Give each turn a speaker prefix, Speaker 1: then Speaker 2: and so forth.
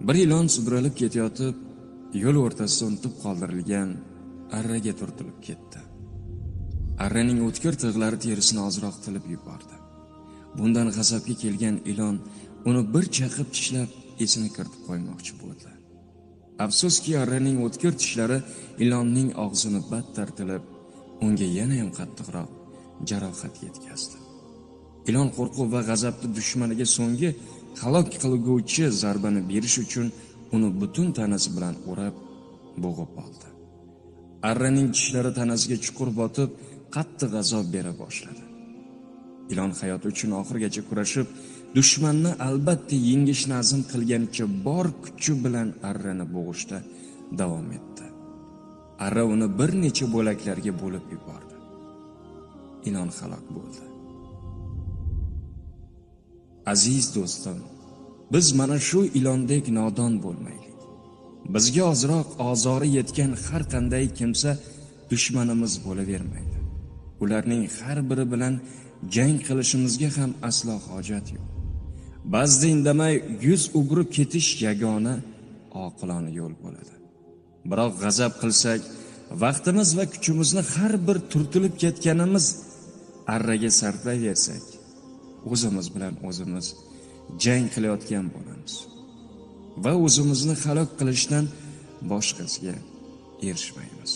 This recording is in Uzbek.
Speaker 1: Bir ilon sudralib ketayotib, yo'l o'rtasida unutib qoldirilgan arraga turtilib ketdi. Arraning o'tkir tig'lari terisini ozroq tilib yubordi. Bundan g'azabga kelgan ilon uni bir chaqib tishlab esini kiritib qo'ymoqchi bo'ldi. Afsuski, arraning o'tkir tishlari ilonning og'zini battar tilib, unga yana ham qattiqroq jarohat yetkazdi. Ilon qo'rquv va g'azabli dushmaniga so'nggi halok qilguvchi zarbani berish uchun uni butun tanasi bilan o'rab, bo'g'ib oldi. Arraning tishlari tanasiga chuqur botib, qattiq azob bera boshladi. Ilon hayoti uchun oxirgacha kurashib, dushmanni albatta yengishni azm qilganicha bor kuchi bilan arrani bo'g'ishda davom etdi. Arra uni bir necha bo'laklarga bo'lib yubordi. Ilon halok bo'ldi. Aziz do'stim, biz mana shu ilondek nodon bo'lmaylik. Bizga ozroq ozori yetgan har qanday kimsa dushmanimiz bo'lavermaydi. Ularning har biri bilan jang qilishimizga ham aslo hojat yo'q. Ba'zida indamay yuz o'girib ketish yagona oqilona yo'l bo'ladi. Biroq g'azab qilsak, vaqtimiz va kuchimizni har bir turtilib ketganimiz arraga sarflayversak, o'zimiz bilan o'zimiz jang qilayotgan bo'lamiz va o'zimizni halok qilishdan boshqasiga erishmaymiz.